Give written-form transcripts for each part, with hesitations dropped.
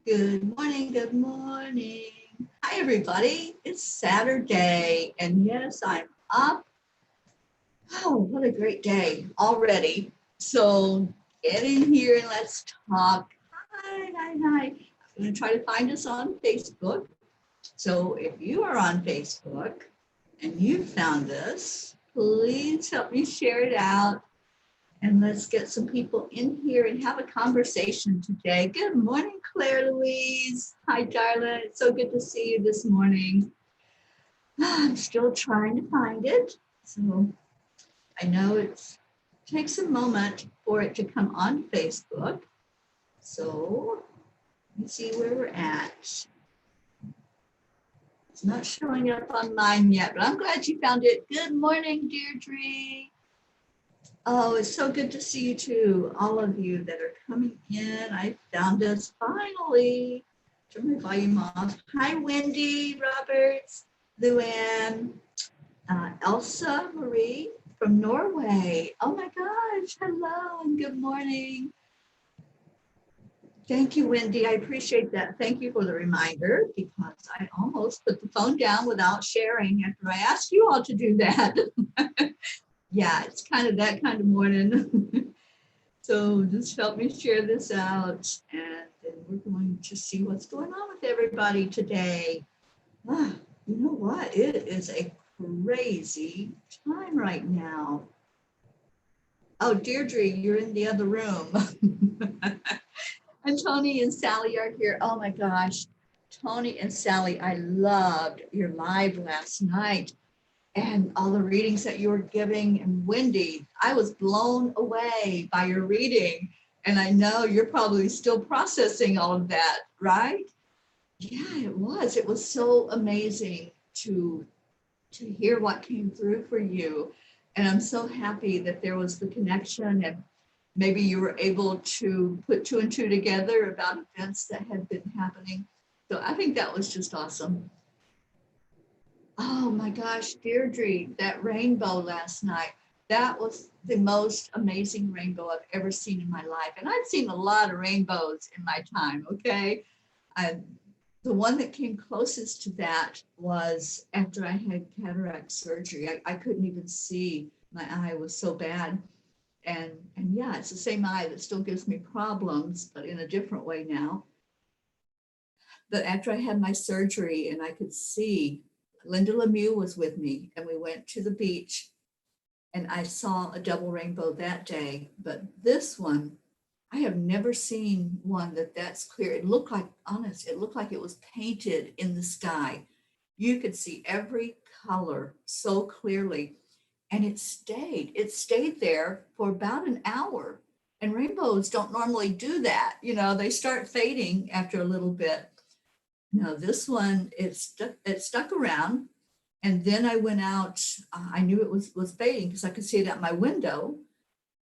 Good morning, good morning. Hi, everybody. It's Saturday, and yes, I'm up. Oh, what a great day already. So get in here and let's talk. Hi, hi, hi. I'm going to try to find us on Facebook. So if you are on Facebook and you found us, please help me share it out. And let's get some people in here and have a conversation today. Good morning, Claire Louise. Hi, Darla. It's so good to see you this morning. I'm still trying to find it. So I know it takes a moment for it to come on Facebook. So let's see where we're at. It's not showing up on mine yet, but I'm glad you found it. Good morning, Deirdre. Oh, it's so good to see you too, all of you that are coming in. I found us finally. Turn my volume off. Hi, Wendy Roberts, Luann, Elsa Marie from Norway. Oh my gosh, hello and good morning. Thank you, Wendy. I appreciate that. Thank you for the reminder because I almost put the phone down without sharing after I asked you all to do that. Yeah, it's kind of that kind of morning. So just help me share this out and then we're going to see what's going on with everybody today. Ah, you know what? It is a crazy time right now. Oh, Deirdre, you're in the other room. And Tony and Sally are here. Oh my gosh. Tony and Sally, I loved your live last night and all the readings that you were giving. And Wendy, I was blown away by your reading. And I know you're probably still processing all of that, right? Yeah, it was. It was so amazing to hear what came through for you. And I'm so happy that there was the connection and maybe you were able to put two and two together about events that had been happening. So I think that was just awesome. Oh my gosh, Deirdre, that rainbow last night, that was the most amazing rainbow I've ever seen in my life. And I've seen a lot of rainbows in my time, okay? I, the one that came closest to that was after I had cataract surgery. I couldn't even see. My eye was so bad. And yeah, it's the same eye that still gives me problems, but in a different way now. But after I had my surgery and I could see, Linda Lemieux was with me and we went to the beach and I saw a double rainbow that day. But this one, I have never seen one that's clear. It looked like, honest, it looked like it was painted in the sky. You could see every color so clearly. And it stayed there for about an hour. And rainbows don't normally do that. You know, they start fading after a little bit. No, this one, it stuck around. And then I went out, I knew it was fading because I could see it out my window.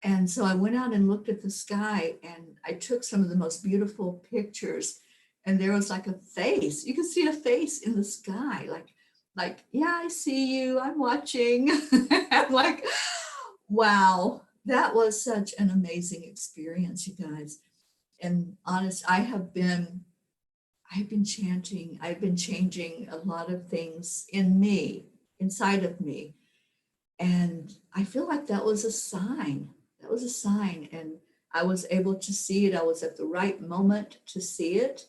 And so I went out and looked at the sky and I took some of the most beautiful pictures. And there was like a face. You could see a face in the sky, like, yeah, I see you, I'm watching. I'm like, wow, that was such an amazing experience, you guys. And honest, I've been chanting, I've been changing a lot of things in me, inside of me. And I feel like that was a sign. That was a sign. And I was able to see it. I was at the right moment to see it.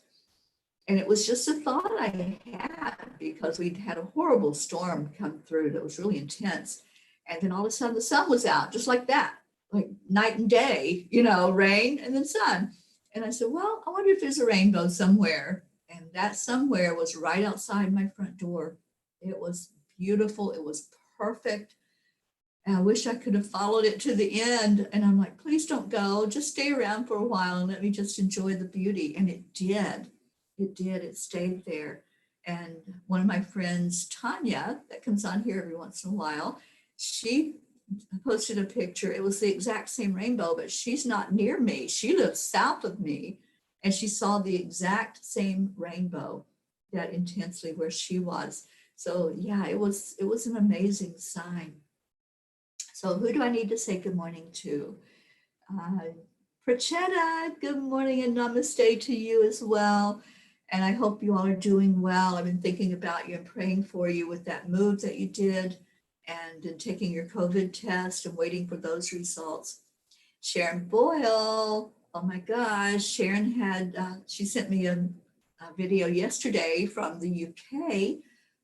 And it was just a thought I had because we'd had a horrible storm come through that was really intense. And then all of a sudden the sun was out, just like that, like night and day, you know, rain and then sun. And I said, well, I wonder if there's a rainbow somewhere. And that somewhere was right outside my front door. It was beautiful. It was perfect. And I wish I could have followed it to the end. And I'm like, please don't go. Just stay around for a while and let me just enjoy the beauty. And it did. It did. It stayed there. And one of my friends, Tanya, that comes on here every once in a while, she posted a picture. It was the exact same rainbow, but she's not near me. She lives south of me. And she saw the exact same rainbow that intensely where she was. So yeah, it was an amazing sign. So who do I need to say good morning to? Prachetta, good morning and namaste to you as well. And I hope you all are doing well. I've been thinking about you and praying for you with that move that you did and in taking your COVID test and waiting for those results. Sharon Boyle, oh my gosh, Sharon had, she sent me a video yesterday from the UK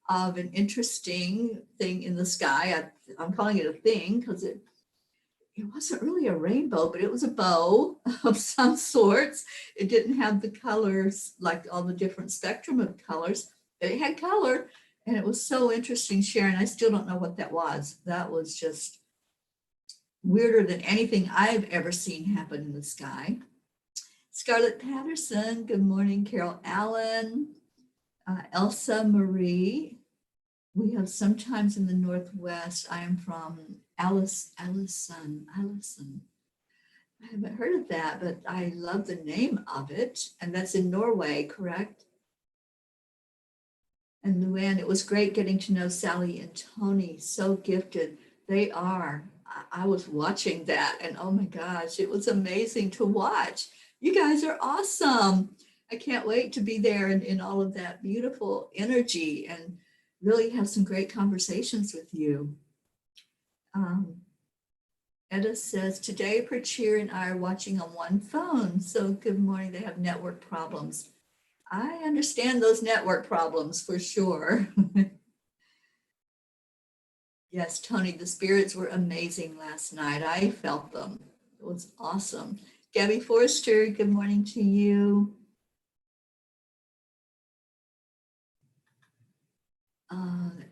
of an interesting thing in the sky. I'm calling it a thing because it wasn't really a rainbow, but it was a bow of some sorts. It didn't have the colors, like all the different spectrum of colors, but it had color. And it was so interesting, Sharon. I still don't know what that was. That was just weirder than anything I've ever seen happen in the sky. Scarlett Patterson, good morning. Carol Allen, Elsa Marie. We have sometimes in the Northwest. I am from Allison. I haven't heard of that, but I love the name of it. And that's in Norway, correct? And Luann, it was great getting to know Sally and Tony. So gifted. They are. I was watching that and oh my gosh, it was amazing to watch. You guys are awesome. I can't wait to be there in all of that beautiful energy and really have some great conversations with you. Edda says, today Prachir and I are watching on one phone. So good morning, they have network problems. I understand those network problems for sure. Yes, Tony, the spirits were amazing last night. I felt them. It was awesome. Gabby Forrester, good morning to you.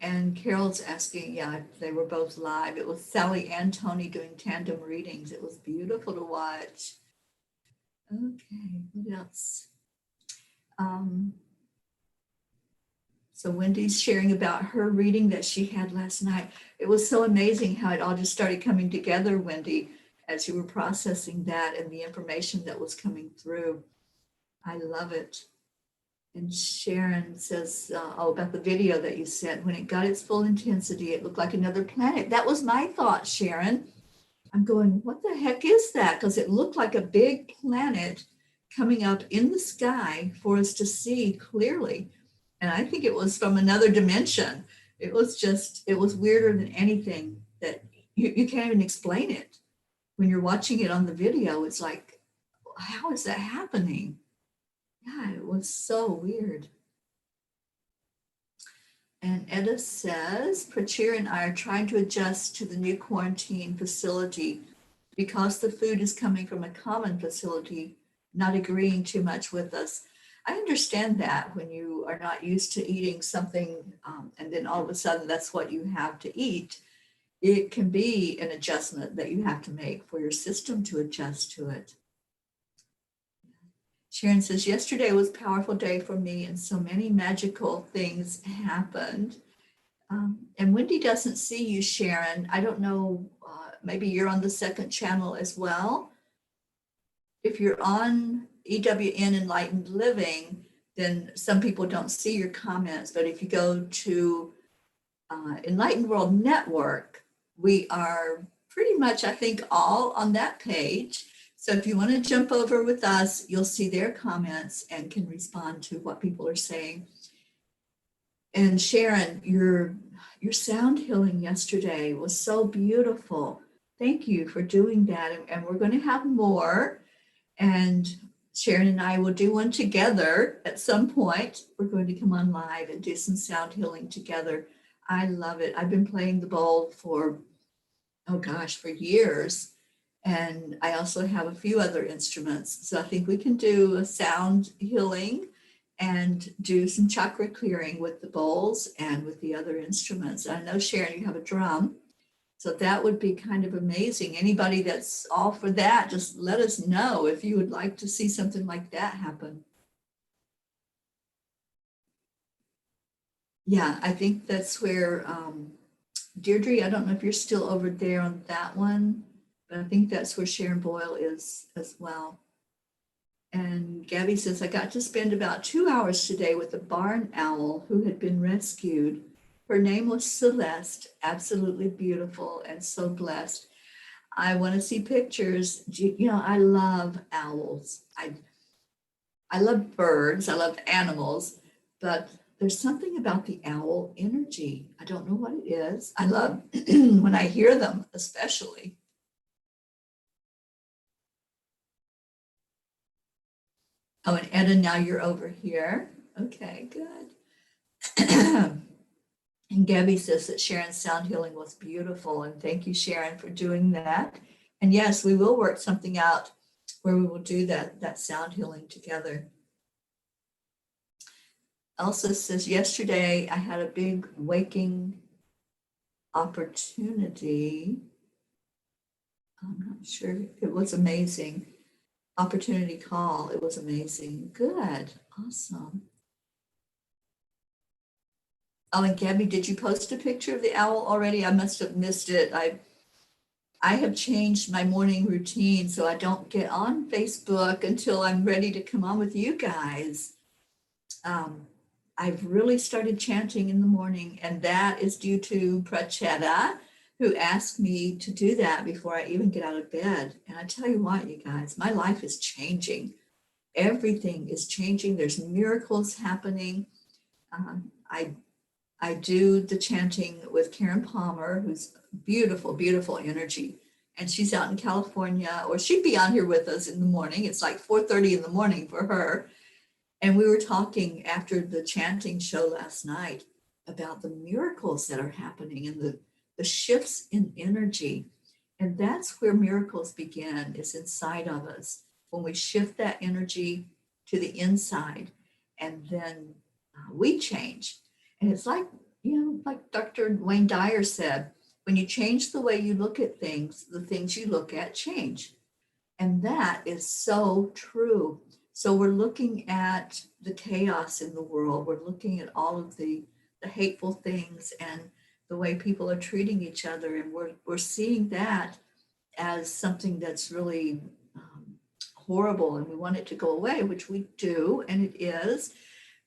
And Carol's asking, yeah, they were both live. It was Sally and Tony doing tandem readings. It was beautiful to watch. Okay, what else? So Wendy's sharing about her reading that she had last night. It was so amazing how it all just started coming together, Wendy, as you were processing that and the information that was coming through. I love it. And Sharon says, oh, about the video that you sent. When it got its full intensity, it looked like another planet. That was my thought, Sharon. I'm going, what the heck is that? Because it looked like a big planet coming up in the sky for us to see clearly. And I think it was from another dimension. It was weirder than anything that you can't even explain it. When you're watching it on the video, it's like, how is that happening? Yeah, it was so weird. And Edda says, Prachir and I are trying to adjust to the new quarantine facility because the food is coming from a common facility, not agreeing too much with us. I understand that when you are not used to eating something and then all of a sudden that's what you have to eat, it can be an adjustment that you have to make for your system to adjust to it. Sharon says, yesterday was a powerful day for me and so many magical things happened. And Wendy doesn't see you, Sharon. I don't know, maybe you're on the second channel as well. If you're on EWN Enlightened Living, then some people don't see your comments. But if you go to Enlightened World Network, we are pretty much, I think, all on that page. So if you want to jump over with us, you'll see their comments and can respond to what people are saying. And Sharon, your sound healing yesterday was so beautiful. Thank you for doing that. And we're going to have more. And Sharon and I will do one together at some point. We're going to come on live and do some sound healing together. I love it. I've been playing the bowl for, oh gosh, for years. And I also have a few other instruments. So I think we can do a sound healing and do some chakra clearing with the bowls and with the other instruments. I know, Sharon, you have a drum. So that would be kind of amazing. Anybody that's all for that, just let us know if you would like to see something like that happen. Yeah, I think that's where, Deirdre, I don't know if you're still over there on that one, but I think that's where Sharon Boyle is as well. And Gabby says, I got to spend about 2 hours today with a barn owl who had been rescued. Her name was Celeste, absolutely beautiful and so blessed. I want to see pictures. I love owls. I love birds. I love animals, but there's something about the owl energy. I don't know what it is. I love when I hear them, especially. Oh, and Etta, now you're over here. Okay, good. And Gabby says that Sharon's sound healing was beautiful. And thank you, Sharon, for doing that. And yes, we will work something out where we will do that sound healing together. Elsa says, yesterday I had a big waking opportunity. I'm not sure. It was amazing. Opportunity call. It was amazing. Good. Awesome. Oh, and Gabby, did you post a picture of the owl already? I must have missed it. I have changed my morning routine, so I don't get on Facebook until I'm ready to come on with you guys. I've really started chanting in the morning, and that is due to Prachetta, who asked me to do that before I even get out of bed. And I tell you what, you guys, my life is changing. Everything is changing. There's miracles happening. I I do the chanting with Karen Palmer, who's beautiful, beautiful energy. And she's out in California, or she'd be on here with us in the morning. It's like 4:30 in the morning for her. And we were talking after the chanting show last night about the miracles that are happening and the shifts in energy. And that's where miracles begin, is inside of us. When we shift that energy to the inside, and then we change. And it's like, like Dr. Wayne Dyer said, when you change the way you look at things, the things you look at change. And that is so true. So we're looking at the chaos in the world. We're looking at all of the hateful things and the way people are treating each other. And we're seeing that as something that's really horrible, and we want it to go away, which we do, and it is.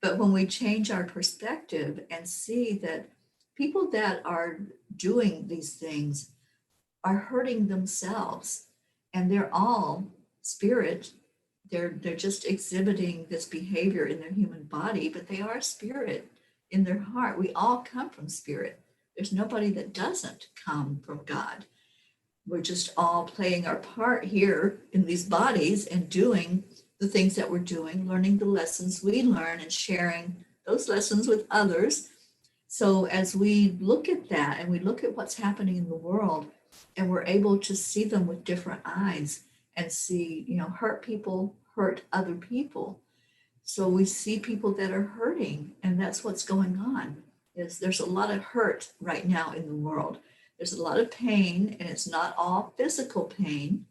But when we change our perspective and see that people that are doing these things are hurting themselves, and they're all spirit, they're just exhibiting this behavior in their human body, but they are spirit in their heart. We all come from spirit. There's nobody that doesn't come from God. We're just all playing our part here in these bodies and doing the things that we're doing, learning the lessons we learn and sharing those lessons with others. So as we look at that and we look at what's happening in the world, and we're able to see them with different eyes and see, hurt people hurt other people. So we see people that are hurting, and that's what's going on. Is there's a lot of hurt right now in the world. There's a lot of pain, and it's not all physical pain.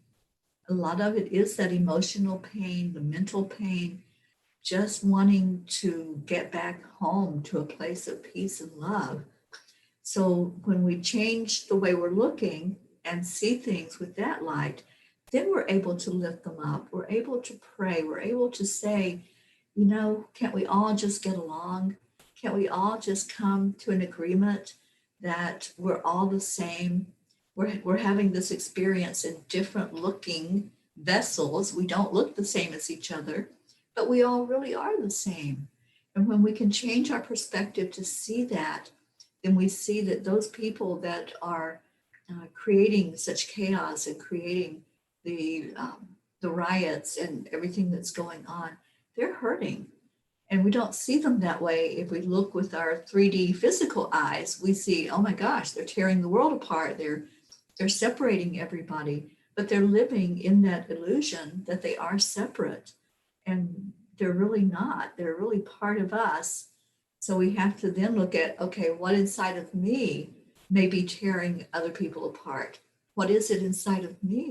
A lot of it is that emotional pain, the mental pain, just wanting to get back home to a place of peace and love. So when we change the way we're looking and see things with that light, then we're able to lift them up. We're able to pray. We're able to say, can't we all just get along? Can't we all just come to an agreement that we're all the same? We're having this experience in different looking vessels. We don't look the same as each other, but we all really are the same. And when we can change our perspective to see that, then we see that those people that are creating such chaos and creating the riots and everything that's going on, they're hurting. And we don't see them that way. If we look with our 3D physical eyes, we see, oh my gosh, they're tearing the world apart. They're separating everybody, but they're living in that illusion that they are separate. And they're really not. They're really part of us. So we have to then look at, okay, what inside of me may be tearing other people apart? What is it inside of me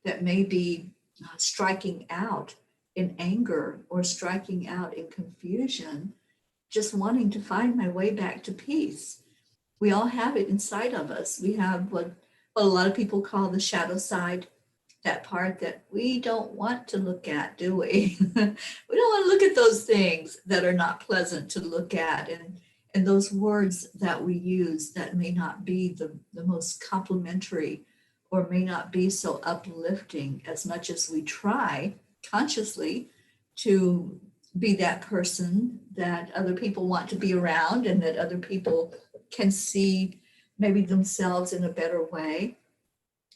that may be striking out in anger or striking out in confusion, just wanting to find my way back to peace? We all have it inside of us. We have what a lot of people call the shadow side, that part that we don't want to look at, do we? We don't want to look at those things that are not pleasant to look at, and those words that we use that may not be the most complimentary or may not be so uplifting as much as we try consciously to be that person that other people want to be around and that other people can see maybe themselves in a better way.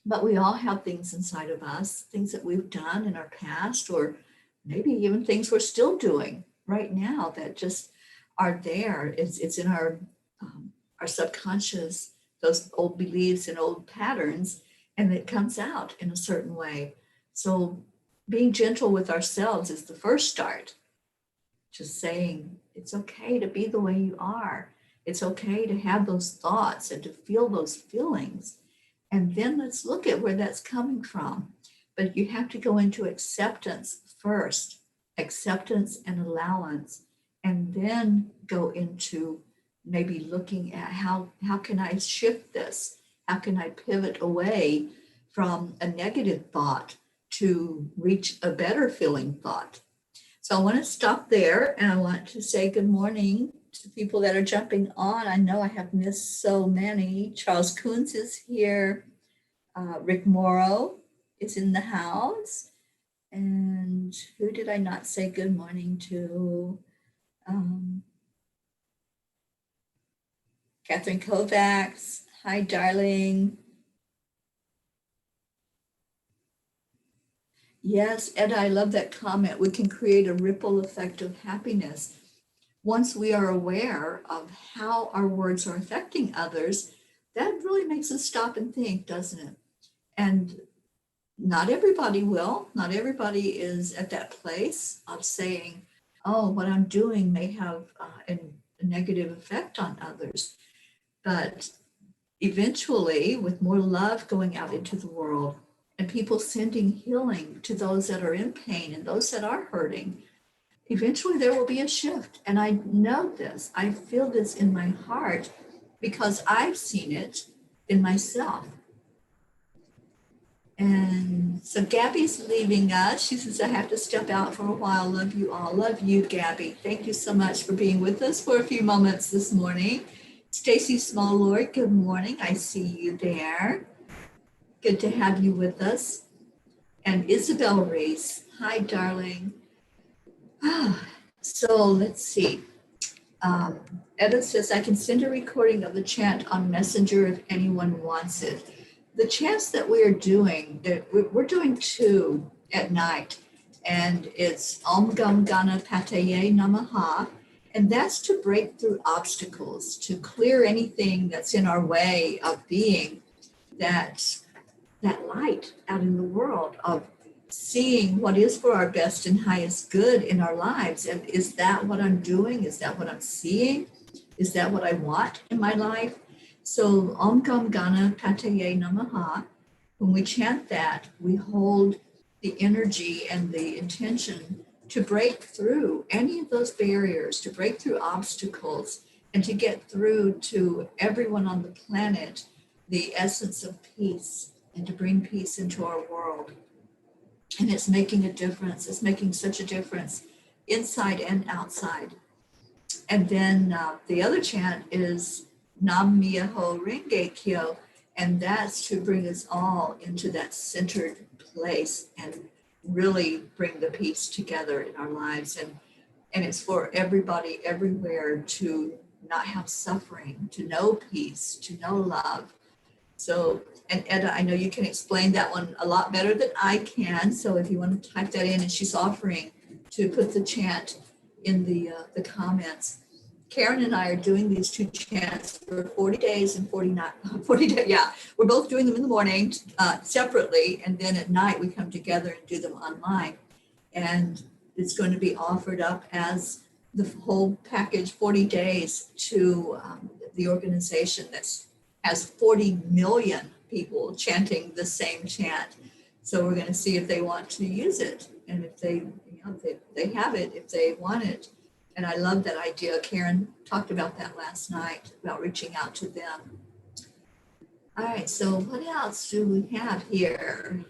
But we all have things inside of us, things that we've done in our past, or maybe even things we're still doing right now that just are there. It's in our subconscious, those old beliefs and old patterns, and it comes out in a certain way. So being gentle with ourselves is the first start. Just saying it's okay to be the way you are. It's okay to have those thoughts and to feel those feelings. And then let's look at where that's coming from. But you have to go into acceptance first, acceptance and allowance, and then go into maybe looking at how can I shift this? How can I pivot away from a negative thought to reach a better feeling thought? So I want to stop there, and I want to say good morning to people that are jumping on. I know I have missed so many. Charles Coons is here. Rick Morrow is in the house. And who did I not say good morning to? Catherine Kovacs. Hi, darling. Yes, Ed, I love that comment. We can create a ripple effect of happiness. Once we are aware of how our words are affecting others, that really makes us stop and think, doesn't it? And not everybody will. Not everybody is at that place of saying, oh, what I'm doing may have a negative effect on others. But eventually, with more love going out into the world and people sending healing to those that are in pain and those that are hurting, eventually there will be a shift. And I know this, I feel this in my heart because I've seen it in myself. And so Gabby's leaving us. She says, I have to step out for a while. Love you all. Love you, Gabby. Thank you so much for being with us for a few moments this morning. Stacy Smallord, good morning. I see you there. Good to have you with us. And Isabel Reese, hi, darling. So let's see. Edith says, I can send a recording of the chant on Messenger if anyone wants it. The chants that we are doing, we're doing 2 at night, and it's Om Gam Gana Pataye Namaha, and that's to break through obstacles, to clear anything that's in our way of being that light out in the world, of seeing what is for our best and highest good in our lives. And is that what I'm doing? Is that what I'm seeing? Is that what I want in my life? So Om Gam Gana Pataye Namaha, when we chant that, we hold the energy and the intention to break through any of those barriers, to break through obstacles, and to get through to everyone on the planet the essence of peace, and to bring peace into our world. And it's making a difference. It's making such a difference inside and outside. And then the other chant is Nam Myoho Renge Kyo, and that's to bring us all into that centered place and really bring the peace together in our lives. And it's for everybody everywhere to not have suffering, to know peace, to know love. So, and Edda, I know you can explain that one a lot better than I can. So if you want to type that in, and she's offering to put the chant in the comments. Karen and I are doing these 2 chants for 40 days and 40 days. Yeah, we're both doing them in the morning separately. And then at night we come together and do them online. And it's going to be offered up as the whole package, 40 days, to the organization that has 40 million people chanting the same chant. So we're going to see if they want to use it, and if they, if they have it, if they want it. And I love that idea. Karen talked about that last night, about reaching out to them. All right, so what else do we have here?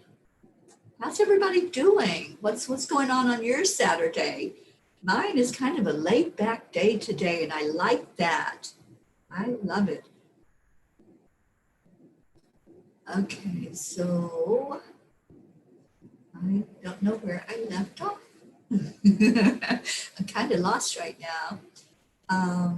How's everybody doing? What's going on your Saturday? Mine is kind of a laid back day today, and I like that. I love it. Okay, so I don't know where I left off. I'm kind of lost right now. Are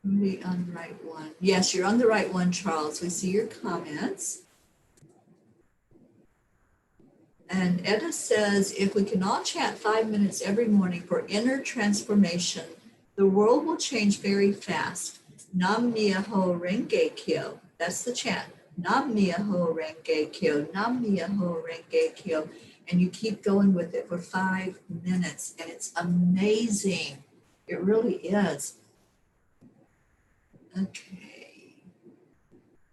we on the right one? Yes, you're on the right one, Charles. We see your comments. And Etta says, if we can all chant 5 minutes every morning for inner transformation, the world will change very fast. Nam Myoho Renge Kyo. That's the chant. Nam Myoho Renge Kyo. Nam Myoho Renge Kyo. And you keep going with it for 5 minutes. And it's amazing. It really is. Okay.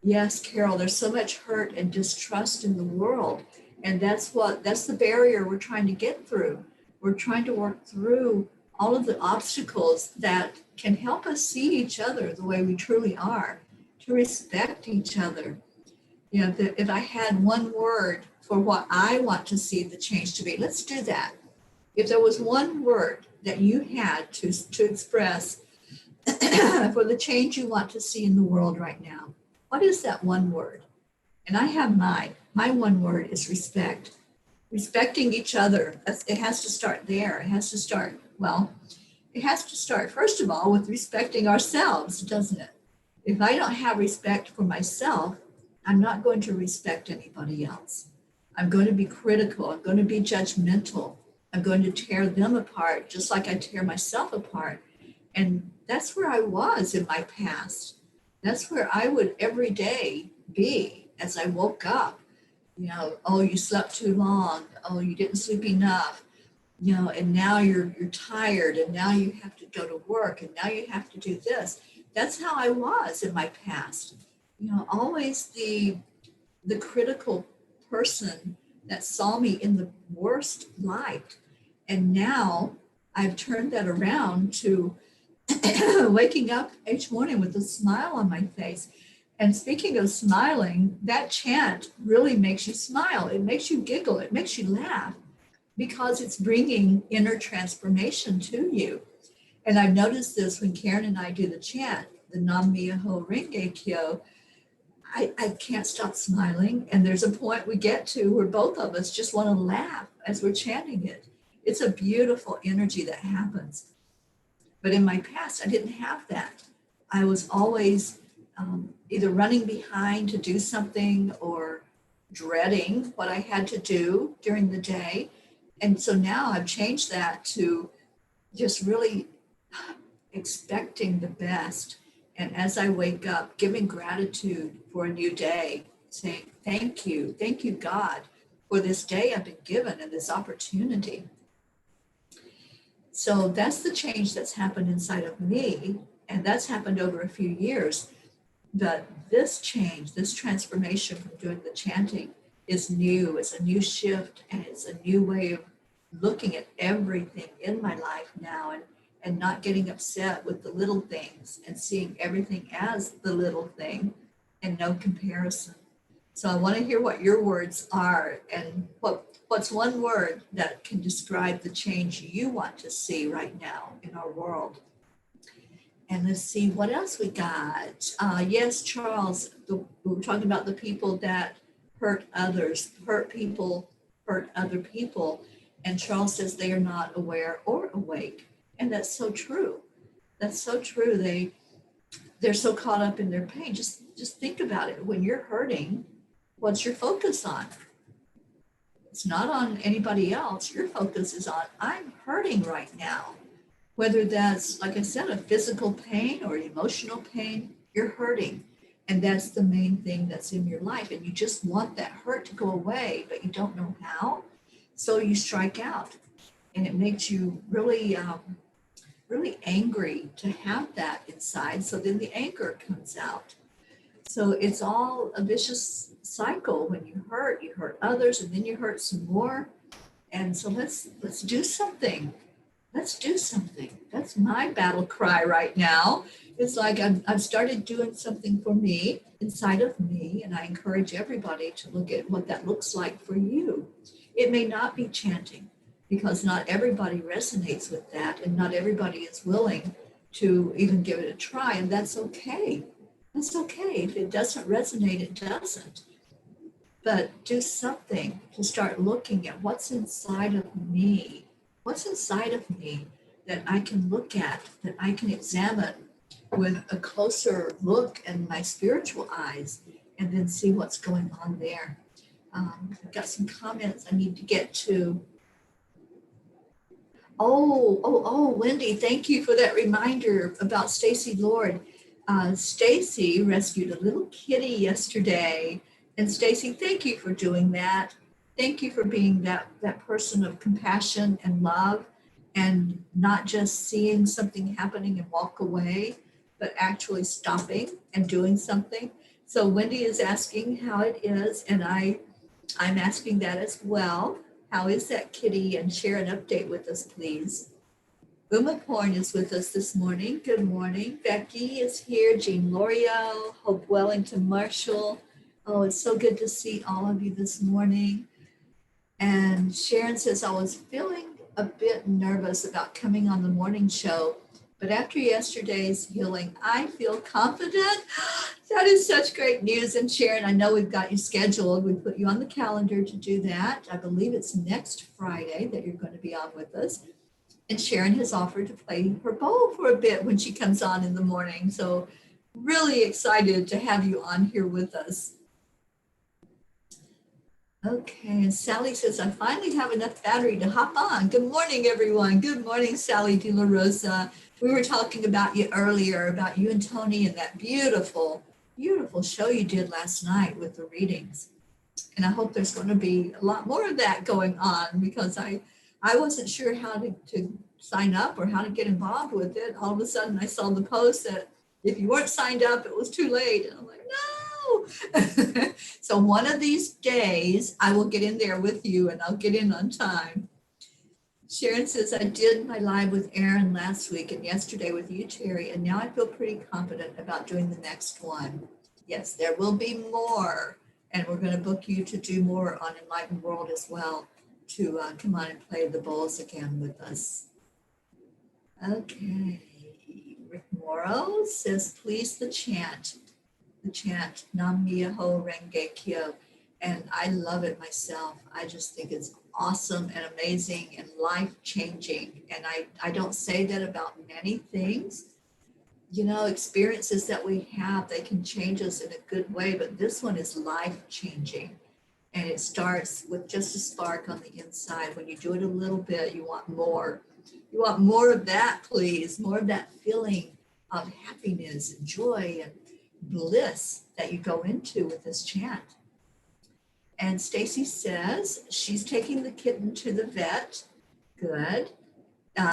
Yes, Carol, there's so much hurt and distrust in the world. And that's the barrier we're trying to get through. We're trying to work through all of the obstacles that can help us see each other the way we truly are, to respect each other. You know, if I had one word for what I want to see the change to be, let's do that. If there was one word that you had to express for the change you want to see in the world right now, what is that one word? And I have mine. My one word is respect. Respecting each other. It has to start there. It has to start, first of all, with respecting ourselves, doesn't it? If I don't have respect for myself, I'm not going to respect anybody else. I'm going to be critical. I'm going to be judgmental. I'm going to tear them apart, just like I tear myself apart. And that's where I was in my past. That's where I would every day be as I woke up. You know, oh, you slept too long. Oh, you didn't sleep enough. You know, and now you're tired, and now you have to go to work, and now you have to do this. That's how I was in my past. You know, always the critical person that saw me in the worst light. And now I've turned that around to waking up each morning with a smile on my face. And speaking of smiling, that chant really makes you smile. It makes you giggle. It makes you laugh because it's bringing inner transformation to you. And I've noticed this when Karen and I do the chant, the Nam Myoho Renge Kyo, I can't stop smiling. And there's a point we get to where both of us just want to laugh as we're chanting it. It's a beautiful energy that happens. But in my past, I didn't have that. I was always either running behind to do something or dreading what I had to do during the day. And so now I've changed that to just really expecting the best. And as I wake up, giving gratitude for a new day, saying, thank you, God, for this day I've been given and this opportunity. So that's the change that's happened inside of me. And that's happened over a few years. But this change, this transformation from doing the chanting is new. It's a new shift, and it's a new way of looking at everything in my life now, and not getting upset with the little things and seeing everything as the little thing and no comparison. So I want to hear what your words are, and what's one word that can describe the change you want to see right now in our world. And let's see what else we got. Yes, Charles, we were talking about the people that hurt others, hurt other people. And Charles says they are not aware or awake. And that's so true. That's so true. They're so caught up in their pain. Just think about it. When you're hurting, what's your focus on? It's not on anybody else. Your focus is on, I'm hurting right now. Whether that's, like I said, a physical pain or emotional pain, you're hurting. And that's the main thing that's in your life. And you just want that hurt to go away, but you don't know how. So you strike out. And it makes you really, really angry to have that inside. So then the anger comes out. So it's all a vicious cycle. When you hurt others, and then you hurt some more. And so let's do something. Let's do something. That's my battle cry right now. It's like I've started doing something for me, inside of me, and I encourage everybody to look at what that looks like for you. It may not be chanting, because not everybody resonates with that, and not everybody is willing to even give it a try, and that's okay. That's okay. If it doesn't resonate, it doesn't. But do something to start looking at what's inside of me. What's inside of me that I can look at, that I can examine with a closer look in my spiritual eyes, and then see what's going on there. I've got some comments I need to get to. Wendy, thank you for that reminder about Stacy Lord. Stacy rescued a little kitty yesterday. And Stacy, thank you for doing that. Thank you for being that person of compassion and love, and not just seeing something happening and walk away, but actually stopping and doing something. So Wendy is asking how it is, and I'm asking that as well. How is that kitty? And share an update with us, please. Uma Porn is with us this morning. Good morning. Becky is here. Jean L'Oreal, Hope Wellington Marshall. Oh, it's so good to see all of you this morning. And Sharon says, I was feeling a bit nervous about coming on the morning show, but after yesterday's healing, I feel confident. That is such great news. And Sharon, I know we've got you scheduled. We put you on the calendar to do that. I believe it's next Friday that you're going to be on with us. And Sharon has offered to play her bowl for a bit when she comes on in the morning. So really excited to have you on here with us. Okay, and Sally says, I finally have enough battery to hop on. Good morning, everyone. Good morning, Sally De La Rosa. We were talking about you earlier, about you and Tony and that beautiful, beautiful show you did last night with the readings. And I hope there's going to be a lot more of that going on, because I wasn't sure how to sign up or how to get involved with it. All of a sudden I saw the post that if you weren't signed up, it was too late. And I'm like, no. So one of these days I will get in there with you, and I'll get in on time. Sharon says, I did my live with Aaron last week and yesterday with you, Teri, and now I feel pretty confident about doing the next one. Yes, there will be more. And we're going to book you to do more on Enlightened World as well, to come on and play the bowls again with us. Okay. Rick Morrow says, please the chant, Nam Myoho Renge Kyo. And I love it myself. I just think it's awesome and amazing and life-changing. And I don't say that about many things. You know, experiences that we have, they can change us in a good way, but this one is life-changing. And it starts with just a spark on the inside. When you do it a little bit, you want more. You want more of that, please. More of that feeling of happiness and joy and bliss that you go into with this chant. And Stacy says she's taking the kitten to the vet. Good.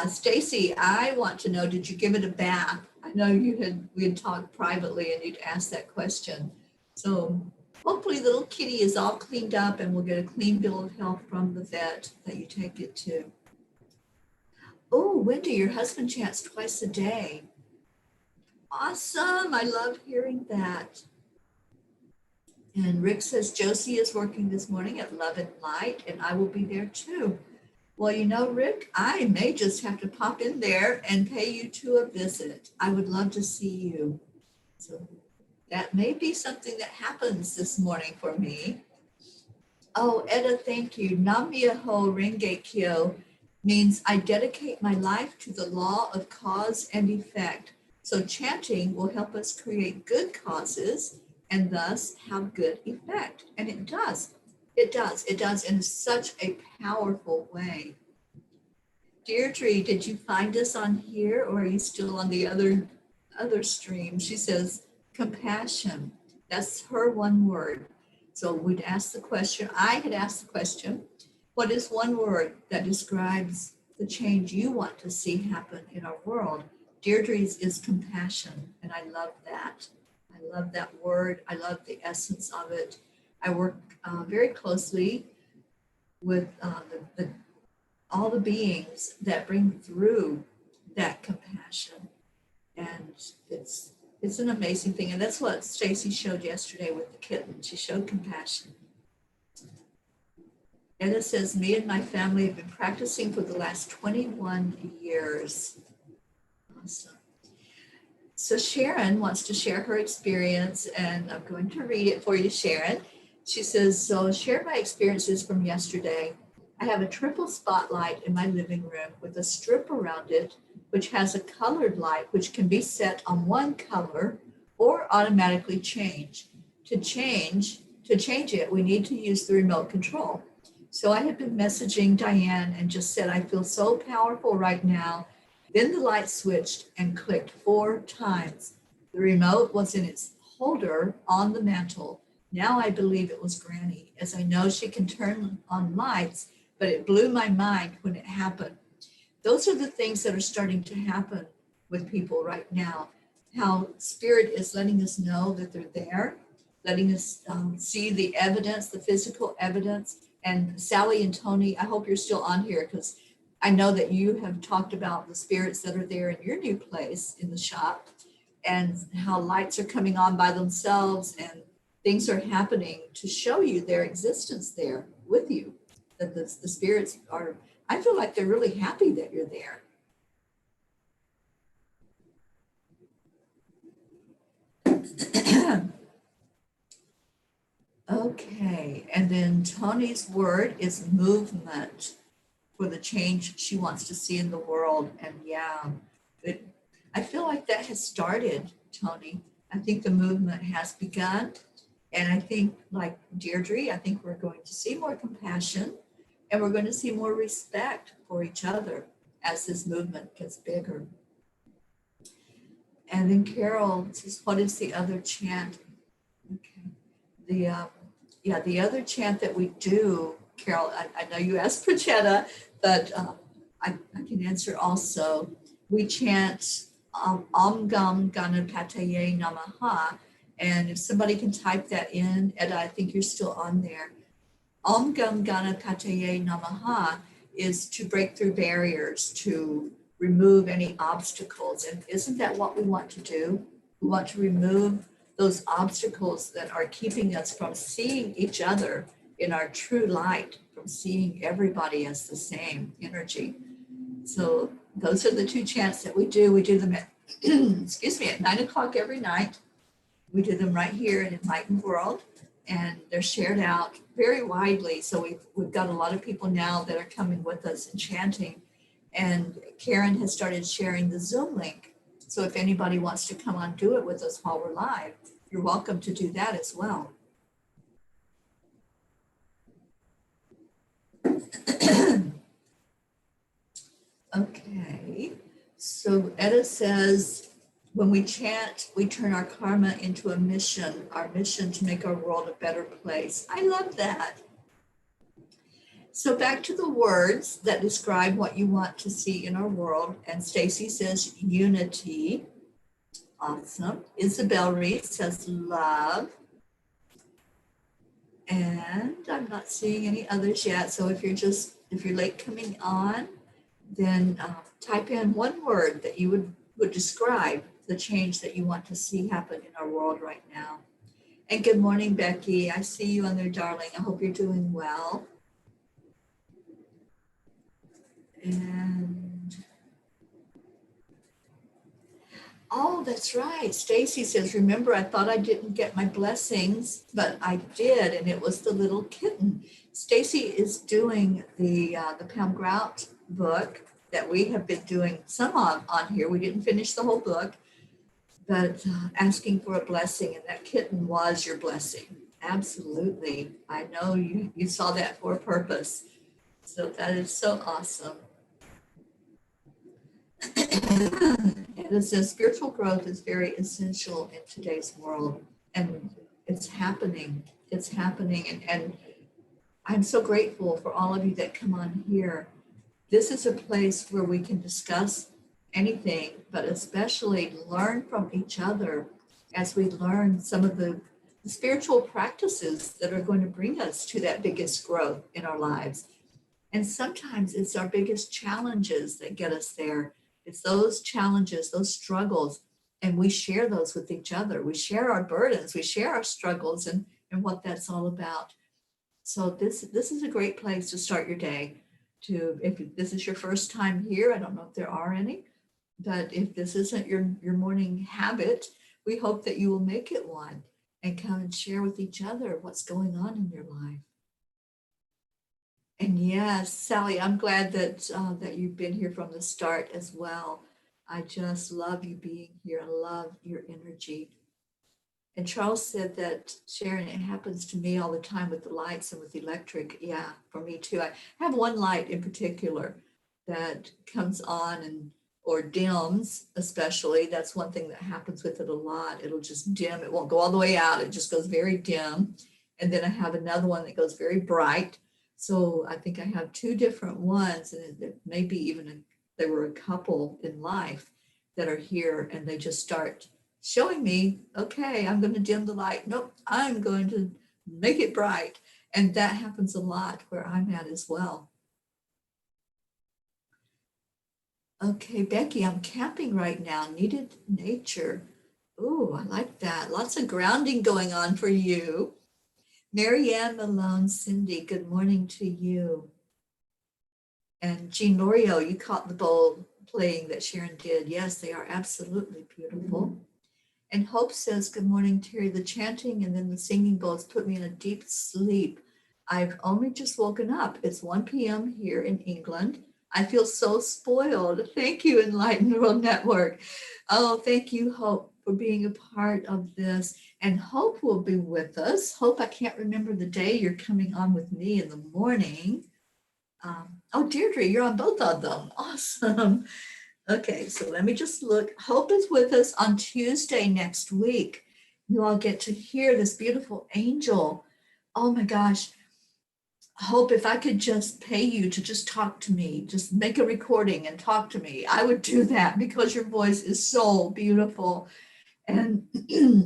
Stacy, I want to know, did you give it a bath? I know we had talked privately and you'd asked that question. So hopefully the little kitty is all cleaned up and we'll get a clean bill of health from the vet that you take it to. Oh, Wendy, your husband chants twice a day. Awesome. I love hearing that. And Rick says Josie is working this morning at Love and Light, and I will be there too. Well, you know, Rick, I may just have to pop in there and pay you two a visit. I would love to see you. So that may be something that happens this morning for me. Oh, Etta, thank you. Nam Myoho Renge Kyo means I dedicate my life to the law of cause and effect. So chanting will help us create good causes and thus have good effect. And it does. It does. It does in such a powerful way. Deirdre, did you find us on here, or are you still on the other stream? She says compassion. That's her one word. So we'd ask the question, I had asked the question, what is one word that describes the change you want to see happen in our world? Deirdre's is compassion, and I love that. I love that word. I love the essence of it. I work very closely with all the beings that bring through that compassion. And it's an amazing thing. And that's what Stacy showed yesterday with the kitten. She showed compassion. Edna says, me and my family have been practicing for the last 21 years. Awesome. So Sharon wants to share her experience, and I'm going to read it for you, Sharon. She says, so share my experiences from yesterday. I have a triple spotlight in my living room with a strip around it, which has a colored light, which can be set on one color or automatically change. To change it, we need to use the remote control. So I have been messaging Diane and just said, I feel so powerful right now. Then the light switched and clicked 4 times. The remote was in its holder on the mantle. Now I believe it was Granny, as I know she can turn on lights, but it blew my mind when it happened. Those are the things that are starting to happen with people right now. How Spirit is letting us know that they're there, letting us see the evidence, the physical evidence. And Sally and Tony, I hope you're still on here, because I know that you have talked about the spirits that are there in your new place in the shop, and how lights are coming on by themselves and things are happening to show you their existence there with you. That the spirits are, I feel like they're really happy that you're there. Okay, and then Tony's word is movement for the change she wants to see in the world. And yeah, I feel like that has started, Tony. I think the movement has begun. And I think, like Deirdre, I think we're going to see more compassion, and we're going to see more respect for each other as this movement gets bigger. And then Carol says, what is the other chant? Okay. The other chant that we do, Carol, I know you asked Prachetta, but I can answer also. We chant Om Gam Ganapataye Namaha. And if somebody can type that in, Edda, I think you're still on there. Om Gam Ganapataye Namaha is to break through barriers, to remove any obstacles. And isn't that what we want to do? We want to remove those obstacles that are keeping us from seeing each other in our true light, from seeing everybody as the same energy. So those are the 2 chants that we do. We do them at, excuse me, at 9 o'clock every night. We do them right here in Enlightened World, and they're shared out very widely. So we've got a lot of people now that are coming with us and chanting. And Karen has started sharing the Zoom link. So if anybody wants to come on, do it with us while we're live, you're welcome to do that as well. Okay, so Edda says, when we chant, we turn our karma into a mission, our mission to make our world a better place. I love that. So back to the words that describe what you want to see in our world. And Stacy says unity. Awesome. Isabel Reed says love. And I'm not seeing any others yet. So if you're late coming on, then type in one word that you would describe the change that you want to see happen in our world right now. And good morning, Becky. I see you on there, darling. I hope you're doing well. And oh, that's right. Stacy says, remember, I thought I didn't get my blessings, but I did, and it was the little kitten. Stacy is doing the Pam Grout book that we have been doing some of on here. We didn't finish the whole book, but asking for a blessing, and that kitten was your blessing. Absolutely. I know you saw that for a purpose. So that is so awesome. And it says spiritual growth is very essential in today's world, and it's happening. It's happening. And I'm so grateful for all of you that come on here. This is a place where we can discuss anything, but especially learn from each other as we learn some of the spiritual practices that are going to bring us to that biggest growth in our lives. And sometimes it's our biggest challenges that get us there. It's those challenges, those struggles, and we share those with each other. We share our burdens, we share our struggles, and what that's all about. So this is a great place to start your day. If this is your first time here, I don't know if there are any, But if this isn't your morning habit, we hope that you will make it one and come and share with each other what's going on in your life. And yes, Sally, I'm glad that you've been here from the start as well. I just love you being here. I love your energy. And Charles said that, Sharon, it happens to me all the time with the lights and with the electric. Yeah, for me too. I have one light in particular that comes on and or dims, especially. That's one thing that happens with it a lot. It'll just dim. It won't go all the way out. It just goes very dim. And then I have another one that goes very bright. So I think I have two different ones, and it maybe even there were a couple in life that are here, and they just start showing me, okay, I'm going to dim the light. Nope, I'm going to make it bright. And that happens a lot where I'm at as well. Okay, Becky, I'm camping right now. Needed nature. Ooh, I like that. Lots of grounding going on for you. Marianne Malone, Cindy, good morning to you. And Jean Lorio, you caught the bowl playing that Sharon did. Yes, they are absolutely beautiful. And Hope says, good morning, Terry. The chanting and then the singing bowls put me in a deep sleep. I've only just woken up. It's 1 p.m. here in England. I feel so spoiled. Thank you, Enlightened World Network. Oh, thank you, Hope, for being a part of this. And Hope will be with us. Hope, I can't remember the day you're coming on with me in the morning. Oh, Deirdre, you're on both of them. Awesome. Okay, so let me just look. Hope is with us on Tuesday next week. You all get to hear this beautiful angel. Oh my gosh. Hope, if I could just pay you to just talk to me, just make a recording and talk to me, I would do that because your voice is so beautiful. And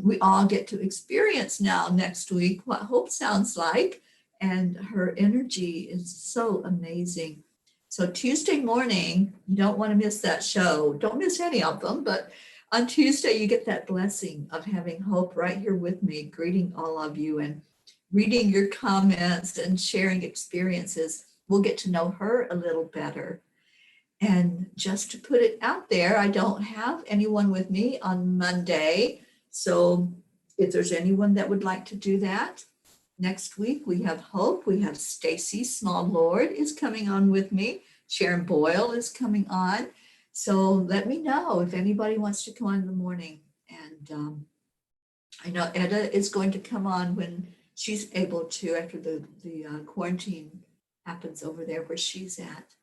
we all get to experience now next week what Hope sounds like. And her energy is so amazing. So Tuesday morning, you don't want to miss that show. Don't miss any of them, but on Tuesday, you get that blessing of having Hope right here with me, greeting all of you and reading your comments and sharing experiences. We'll get to know her a little better. And just to put it out there, I don't have anyone with me on Monday. So if there's anyone that would like to do that, next week we have Hope. We have Stacy Small Lord is coming on with me. Sharon Boyle is coming on. So let me know if anybody wants to come on in the morning. And I know Etta is going to come on when she's able to after the quarantine happens over there where she's at.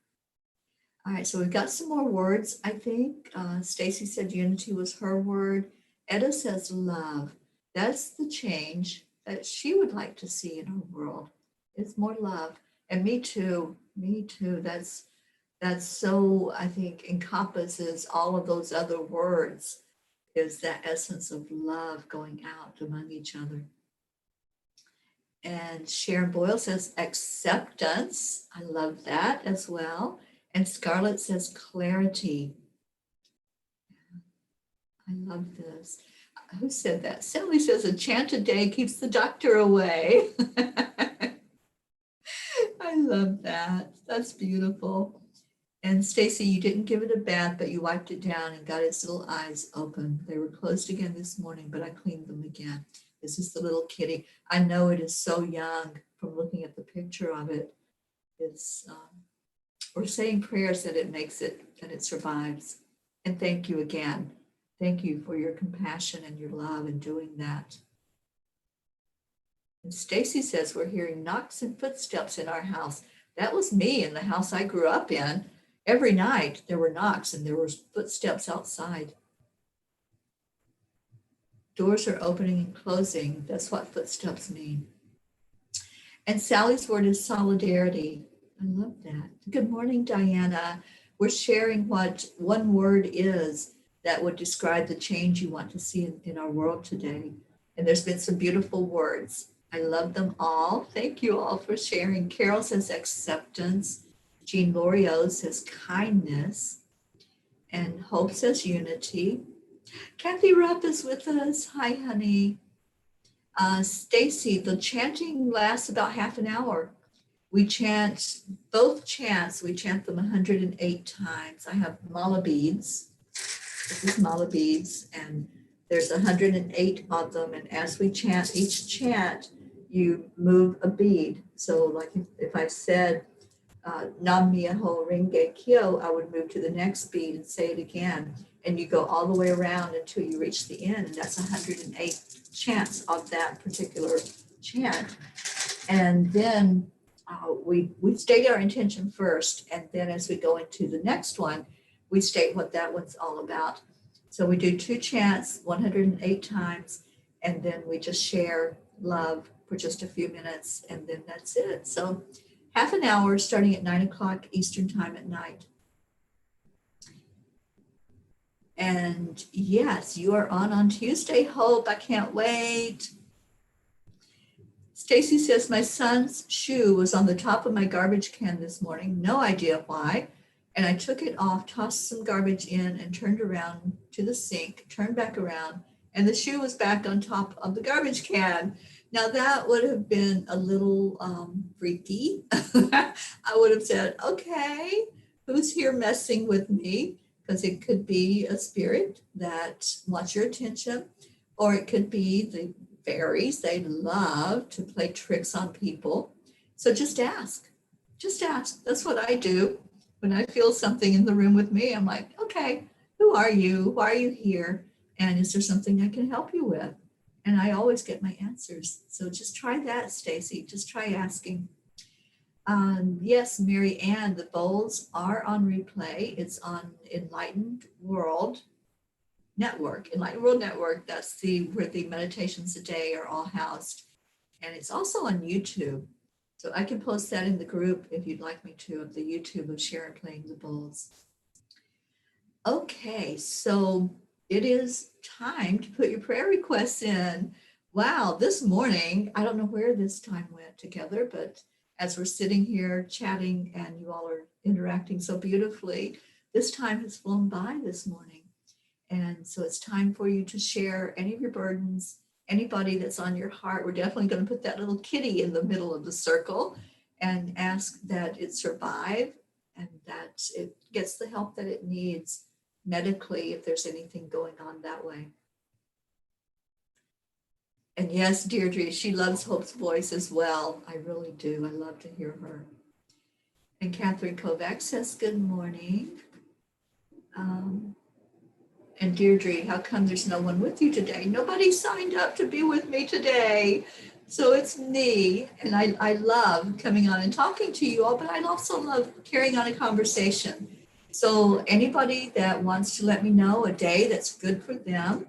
All right, so we've got some more words, I think. Stacy said unity was her word. Etta says love. That's the change that she would like to see in her world. It's more love. And me too. Me too. That's so, I think, encompasses all of those other words, is that essence of love going out among each other. And Sharon Boyle says acceptance. I love that as well. And Scarlett says clarity. I love this. Who said that? Sally says a chant a day keeps the doctor away. I love that. That's beautiful. And Stacy, you didn't give it a bath, but you wiped it down and got its little eyes open. They were closed again this morning, but I cleaned them again. This is the little kitty. I know it is so young from looking at the picture of it. It's we're saying prayers that it makes it, that it survives. And thank you again. Thank you for your compassion and your love in doing that. And Stacy says we're hearing knocks and footsteps in our house. That was me in the house I grew up in. Every night there were knocks and there were footsteps outside. Doors are opening and closing. That's what footsteps mean. And Sally's word is solidarity. I love that. Good morning, Diana. We're sharing what one word is that would describe the change you want to see in our world today. And there's been some beautiful words. I love them all. Thank you all for sharing. Carol says acceptance. Jean Lorio says kindness. And Hope says unity. Kathy Rupp is with us. Hi, honey. Stacy, the chanting lasts about half an hour. We chant both chants. We chant them 108 times. I have mala beads This is mala beads, and there's 108 of them. And as we chant each chant, you move a bead. So like if I said, Nam Myoho Renge Kyo, I would move to the next beat and say it again. And you go all the way around until you reach the end. And that's 108 chants of that particular chant. And then we state our intention first. And then as we go into the next one, we state what that one's all about. So we do 2 chants 108 times. And then we just share love for just a few minutes. And then that's it. So half an hour starting at 9 o'clock Eastern time at night. And yes, you are on Tuesday, Hope. I can't wait. Stacy says, my son's shoe was on the top of my garbage can this morning. No idea why. And I took it off, tossed some garbage in, and turned around to the sink, turned back around, and the shoe was back on top of the garbage can. Now that would have been a little freaky. I would have said, okay, who's here messing with me? Because it could be a spirit that wants your attention, or it could be the fairies. They love to play tricks on people. So just ask. Just ask. That's what I do. When I feel something in the room with me, I'm like, okay, who are you? Why are you here? And is there something I can help you with? And I always get my answers. So just try that, Stacy. Just try asking. Yes, Mary Ann, the bowls are on replay. It's on Enlightened World Network. Enlightened World Network, that's where the meditations a day are all housed. And it's also on YouTube. So I can post that in the group if you'd like me to, of the YouTube of Sharon playing the bowls. Okay, so it is time to put your prayer requests in. Wow, this morning, I don't know where this time went together, but as we're sitting here chatting and you all are interacting so beautifully, this time has flown by this morning. And so it's time for you to share any of your burdens, anybody that's on your heart. We're definitely going to put that little kitty in the middle of the circle and ask that it survive and that it gets the help that it needs medically if there's anything going on that way. And yes, Deirdre, she loves Hope's voice as well. I really do. I love to hear her. And Catherine Kovac says, good morning. And Deirdre, how come there's no one with you today? Nobody signed up to be with me today. So it's me. And I love coming on and talking to you all, but I also love carrying on a conversation. So anybody that wants to let me know a day that's good for them,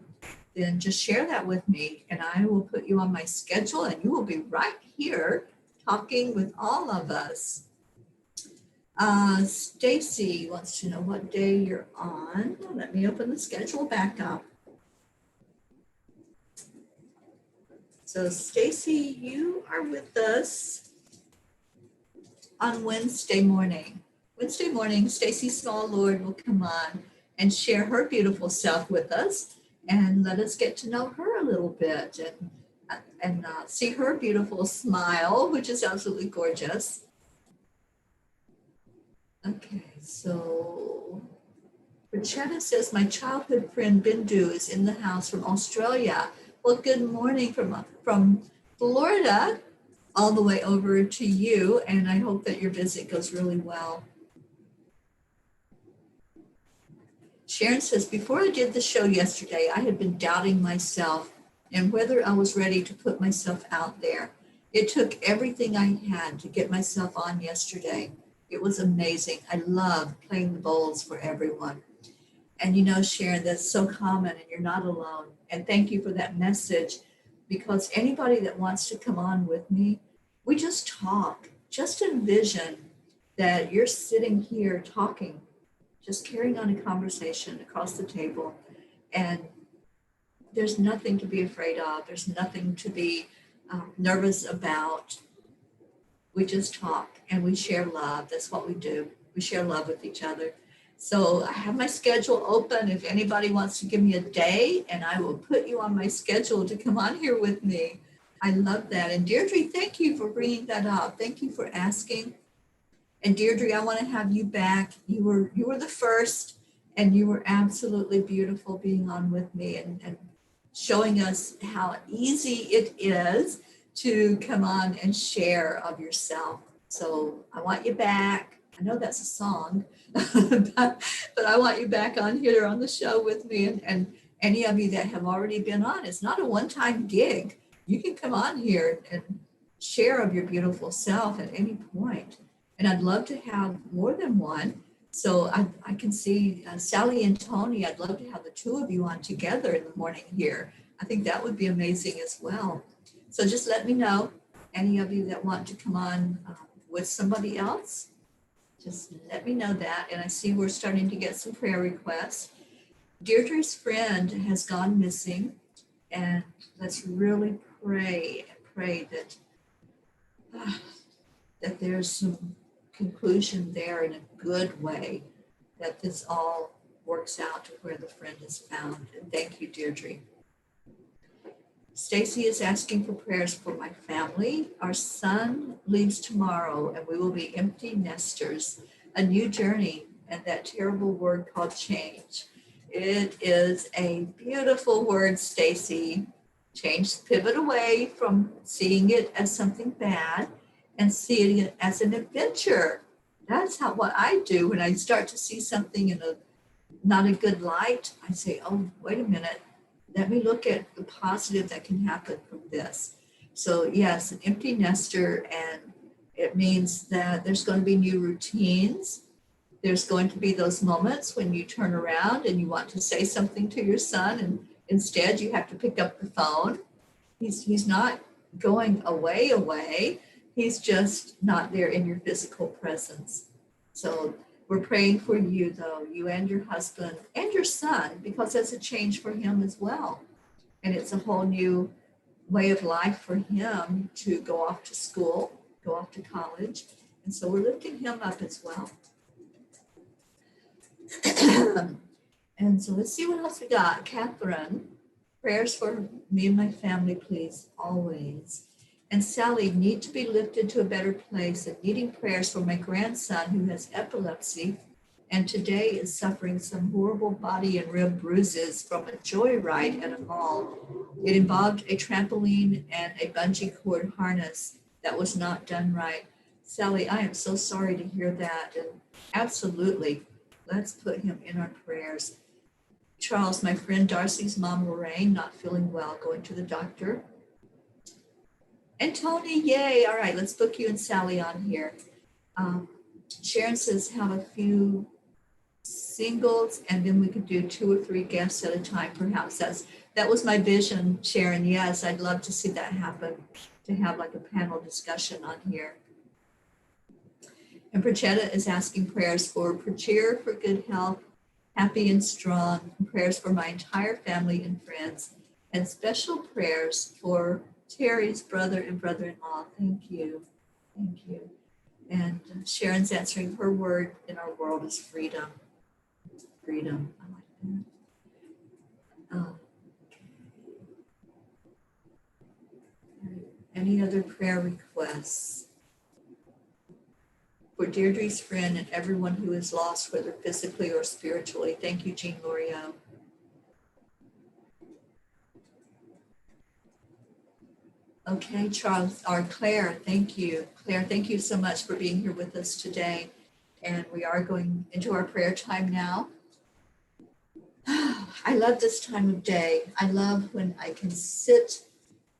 then just share that with me and I will put you on my schedule and you will be right here talking with all of us. Stacy wants to know what day you're on. Let me open the schedule back up. So Stacy, you are with us on Wednesday morning. Wednesday morning, Stacy Small Lord will come on and share her beautiful self with us and let us get to know her a little bit and see her beautiful smile, which is absolutely gorgeous. Okay, so Rachetta says, my childhood friend Bindu is in the house from Australia. Well, good morning from Florida all the way over to you, and I hope that your visit goes really well. Sharon says, before I did the show yesterday, I had been doubting myself and whether I was ready to put myself out there. It took everything I had to get myself on yesterday. It was amazing. I love playing the bowls for everyone. And you know, Sharon, that's so common and you're not alone. And thank you for that message, because anybody that wants to come on with me, we just talk. Just envision that you're sitting here talking, just carrying on a conversation across the table. And there's nothing to be afraid of. There's nothing to be nervous about. We just talk and we share love. That's what we do. We share love with each other. So I have my schedule open. If anybody wants to give me a day, and I will put you on my schedule to come on here with me. I love that. And Deirdre, thank you for bringing that up. Thank you for asking. And Deirdre, I want to have you back. You were the first, And you were absolutely beautiful being on with me and showing us how easy it is to come on and share of yourself. So I want you back. I know that's a song, but I want you back on here on the show with me. And any of you that have already been on, it's not a one-time gig. You can come on here and share of your beautiful self at any point. And I'd love to have more than one. So I can see Sally and Tony, I'd love to have the two of you on together in the morning here. I think that would be amazing as well. So just let me know, any of you that want to come on with somebody else, just let me know that. And I see we're starting to get some prayer requests. Deirdre's friend has gone missing, and let's really pray that that there's some conclusion there in a good way, that this all works out to where the friend is found. And thank you, Deirdre. Stacy is asking for prayers for my family. Our son leaves tomorrow and we will be empty nesters, a new journey, and that terrible word called change. It is a beautiful word, Stacy. Change, pivot away from seeing it as something bad and seeing it as an adventure. That's what I do when I start to see something in not a good light. I say, oh, wait a minute. Let me look at the positive that can happen from this. So yes, an empty nester, and it means that there's going to be new routines. There's going to be those moments when you turn around and you want to say something to your son, and instead you have to pick up the phone. He's not going away. He's just not there in your physical presence. So we're praying for you, though, you and your husband and your son, because that's a change for him as well. And it's a whole new way of life for him to go off to school, go off to college. And so we're lifting him up as well. And so let's see what else we got. Catherine, prayers for me and my family, please, always. And Sally, need to be lifted to a better place and needing prayers for my grandson who has epilepsy and today is suffering some horrible body and rib bruises from a joyride at a mall. It involved a trampoline and a bungee cord harness that was not done right. Sally, I am so sorry to hear that. And absolutely, let's put him in our prayers. Charles, my friend Darcy's mom, Lorraine, not feeling well, going to the doctor. And Tony, yay. All right, let's book you and Sally on here. Sharon says have a few singles and then we could do 2 or 3 guests at a time, perhaps. That was my vision, Sharon. Yes, I'd love to see that happen, to have like a panel discussion on here. And Prachetta is asking prayers for Prachir for good health, happy and strong, and prayers for my entire family and friends, and special prayers for Teri's brother and brother-in-law. Thank you. Thank you. And Sharon's answering, her word in our world is freedom. Freedom. I like that. Okay. Any other prayer requests? For Deirdre's friend and everyone who is lost, whether physically or spiritually. Thank you, Jean L'Oreal. Okay, Charles, or Claire, thank you. Claire, thank you so much for being here with us today. And we are going into our prayer time now. I love this time of day. I love when I can sit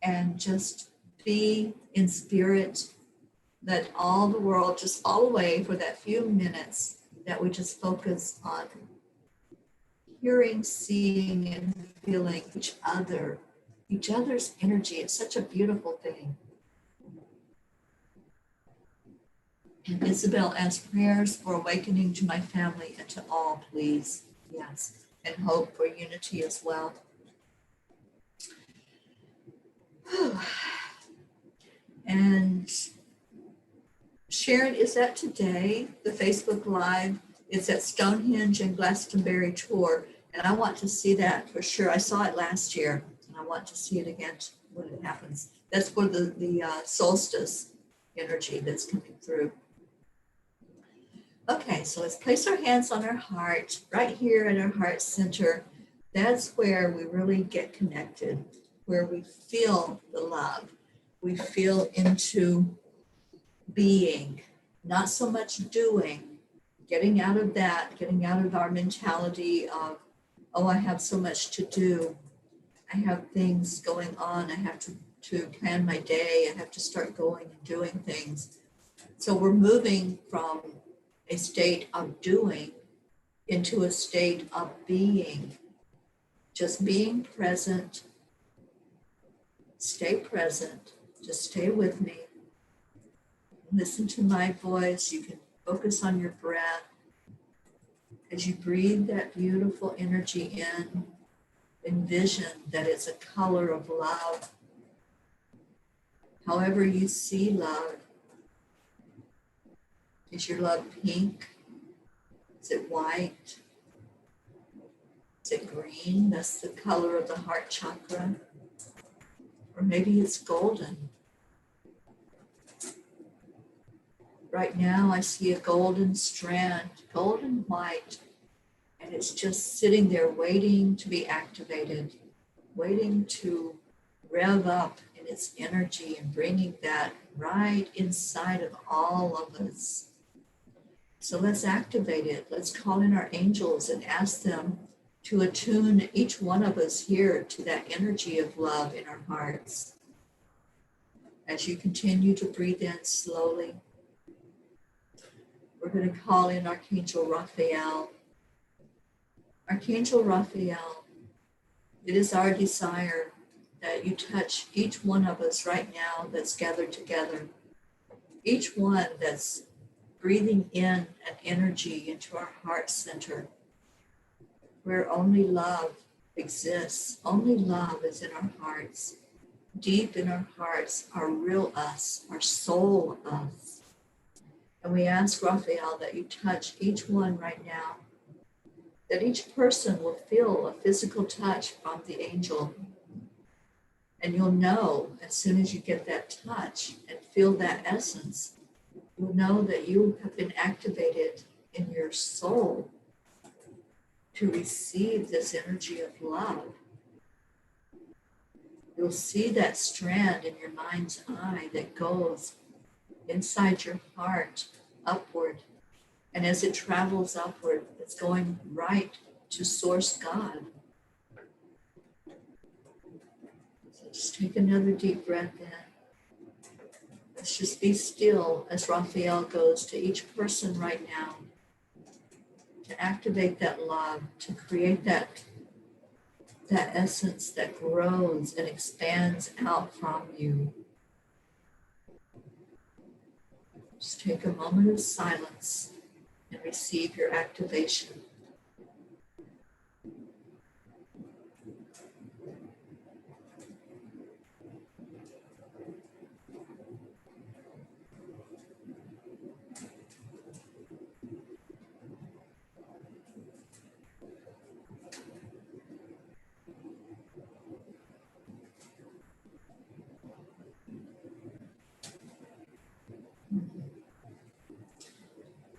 and just be in spirit, let all the world just fall away for that few minutes that we just focus on hearing, seeing, and feeling each other's energy. It's such a beautiful thing. And Isabel asks prayers for awakening to my family and to all, please. Yes. And hope for unity as well. And Sharon, is that today? The Facebook Live? It's at Stonehenge and Glastonbury tour. And I want to see that for sure. I saw it last year and I want to see it again when it happens. That's for the solstice energy that's coming through. Okay, so let's place our hands on our heart, right here in our heart center. That's where we really get connected, where we feel the love. We feel into being, not so much doing, getting out of that, getting out of our mentality of, oh, I have so much to do. I have things going on. I have to plan my day. I have to start going and doing things. So we're moving from a state of doing into a state of being. Just being present. Stay present. Just stay with me. Listen to my voice. You can focus on your breath. As you breathe that beautiful energy in, envision that it's a color of love. However you see love. Is your love pink? Is it white? Is it green? That's the color of the heart chakra. Or maybe it's golden. Right now I see a golden strand, golden white, and it's just sitting there waiting to be activated, waiting to rev up in its energy and bringing that right inside of all of us. So let's activate it. Let's call in our angels and ask them to attune each one of us here to that energy of love in our hearts. As you continue to breathe in slowly, we're going to call in Archangel Raphael. Archangel Raphael, it is our desire that you touch each one of us right now that's gathered together. Each one that's breathing in an energy into our heart center, where only love exists. Only love is in our hearts. Deep in our hearts, our real us, our soul us. And we ask Raphael that you touch each one right now, that each person will feel a physical touch from the angel. And you'll know as soon as you get that touch and feel that essence, you'll know that you have been activated in your soul to receive this energy of love. You'll see that strand in your mind's eye that goes inside your heart upward. And as it travels upward, it's going right to Source God. So just take another deep breath in. Let's just be still as Raphael goes to each person right now to activate that love, to create that essence that grows and expands out from you. Just take a moment of silence and receive your activation.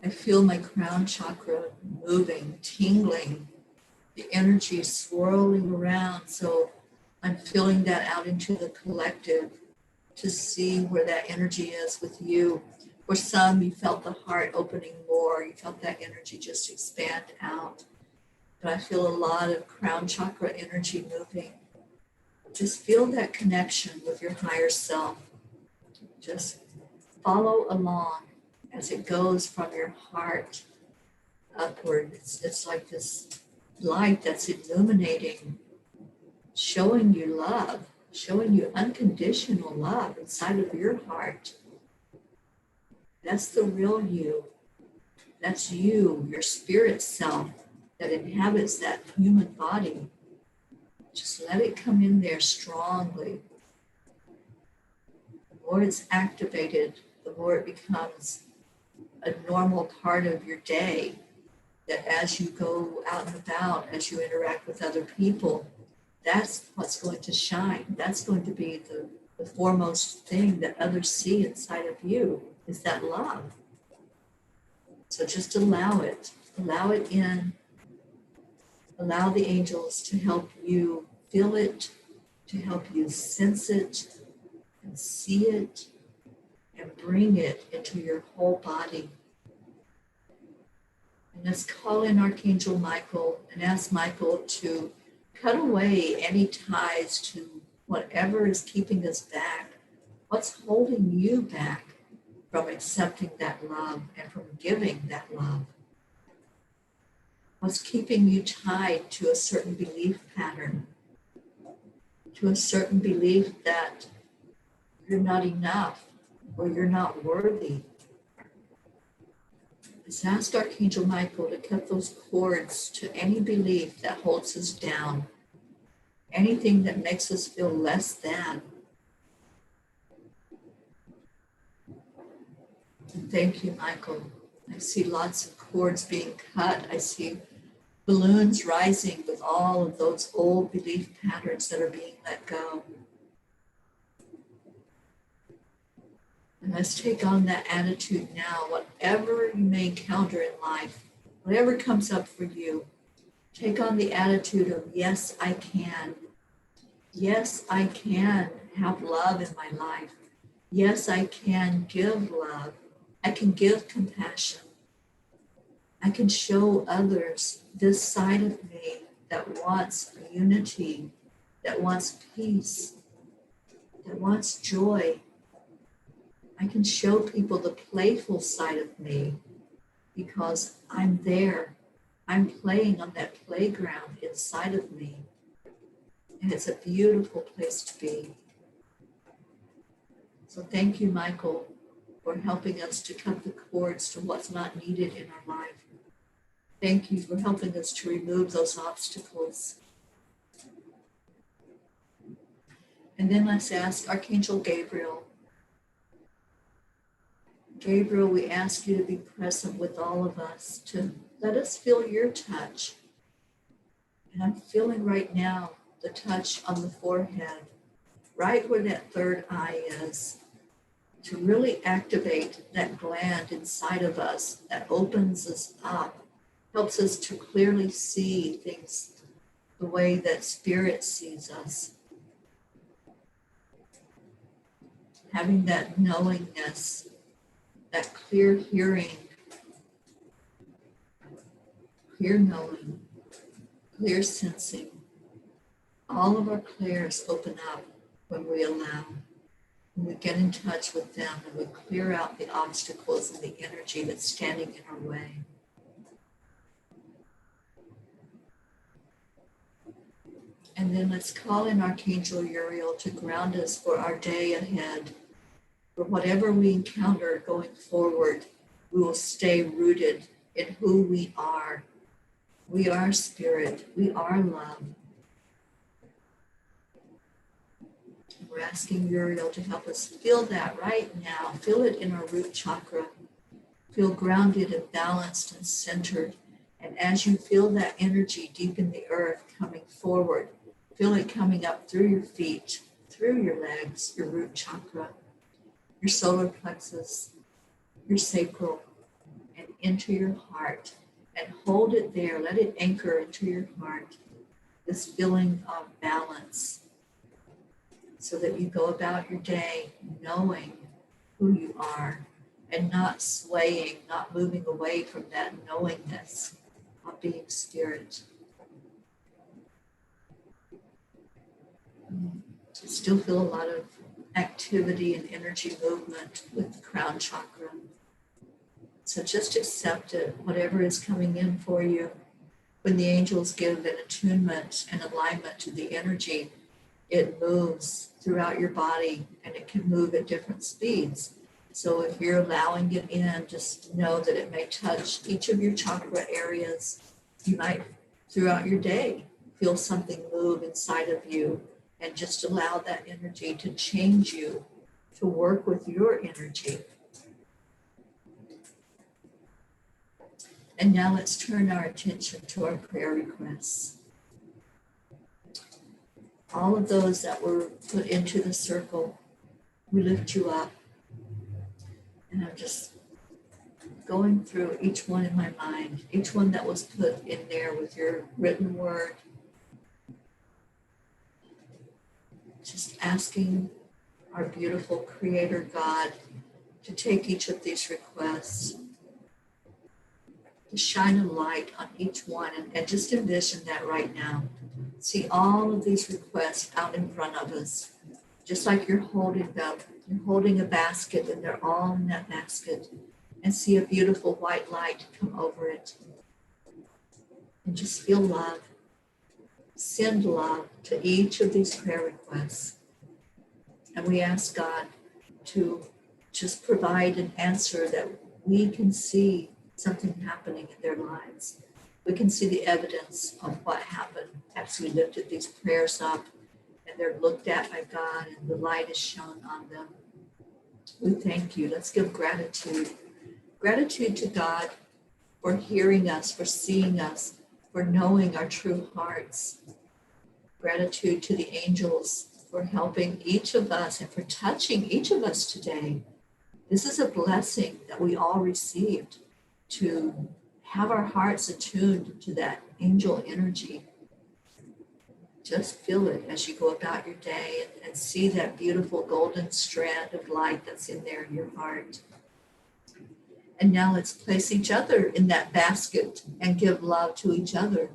I feel my crown chakra moving, tingling, the energy swirling around. So I'm feeling that out into the collective to see where that energy is with you. For some, you felt the heart opening more. You felt that energy just expand out. But I feel a lot of crown chakra energy moving. Just feel that connection with your higher self. Just follow along as it goes from your heart upward. It's like this light that's illuminating, showing you love, showing you unconditional love inside of your heart. That's the real you. That's you, your spirit self that inhabits that human body. Just let it come in there strongly. The more it's activated, the more it becomes a normal part of your day, that as you go out and about, as you interact with other people, that's what's going to shine. That's going to be the foremost thing that others see inside of you, is that love. So just allow it in, allow the angels to help you feel it, to help you sense it and see it and bring it into your whole body. And let's call in Archangel Michael and ask Michael to cut away any ties to whatever is keeping us back. What's holding you back from accepting that love and from giving that love? What's keeping you tied to a certain belief pattern, to a certain belief that you're not enough or you're not worthy? Let's ask Archangel Michael to cut those cords to any belief that holds us down, anything that makes us feel less than. And thank you, Michael. I see lots of cords being cut. I see balloons rising with all of those old belief patterns that are being let go. And let's take on that attitude now. Whatever you may encounter in life, whatever comes up for you, take on the attitude of, yes, I can. Yes, I can have love in my life. Yes, I can give love. I can give compassion. I can show others this side of me that wants unity, that wants peace, that wants joy. I can show people the playful side of me because I'm there. I'm playing on that playground inside of me. And it's a beautiful place to be. So thank you, Michael, for helping us to cut the cords to what's not needed in our life. Thank you for helping us to remove those obstacles. And then let's ask Archangel Gabriel. Gabriel, we ask you to be present with all of us, to let us feel your touch. And I'm feeling right now the touch on the forehead, right where that third eye is, to really activate that gland inside of us that opens us up, helps us to clearly see things the way that Spirit sees us. Having that knowingness, that clear hearing, clear knowing, clear sensing. All of our clairs open up when we allow, when we get in touch with them and we clear out the obstacles and the energy that's standing in our way. And then let's call in Archangel Uriel to ground us for our day ahead. For whatever we encounter going forward, we will stay rooted in who we are. We are spirit. We are love. We're asking Uriel to help us feel that right now. Feel it in our root chakra. Feel grounded and balanced and centered. And as you feel that energy deep in the earth coming forward, feel it coming up through your feet, through your legs, your root chakra, your solar plexus, your sacral, and into your heart. And hold it there. Let it anchor into your heart, this feeling of balance, so that you go about your day knowing who you are and not swaying, not moving away from that knowingness of being spirit. Still feel a lot of activity and energy movement with the crown chakra. So just accept it, whatever is coming in for you. When the angels give an attunement and alignment to the energy, it moves throughout your body and it can move at different speeds. So if you're allowing it in, just know that it may touch each of your chakra areas. You might, throughout your day, feel something move inside of you, and just allow that energy to change you, to work with your energy. And now let's turn our attention to our prayer requests. All of those that were put into the circle, we lift you up. And I'm just going through each one in my mind, each one that was put in there with your written word, just asking our beautiful Creator God to take each of these requests, to shine a light on each one, and just envision that right now. See all of these requests out in front of us, just like you're holding them. You're holding a basket and they're all in that basket, and see a beautiful white light come over it. And just feel love. Send love to each of these prayer requests. And we ask God to just provide an answer that we can see something happening in their lives. We can see the evidence of what happened as we lifted these prayers up, and they're looked at by God and the light is shone on them. We thank you. Let's give gratitude. Gratitude to God for hearing us, for seeing us, for knowing our true hearts. Gratitude to the angels for helping each of us and for touching each of us today. This is a blessing that we all received, to have our hearts attuned to that angel energy. Just feel it as you go about your day and see that beautiful golden strand of light that's in there in your heart. And now let's place each other in that basket and give love to each other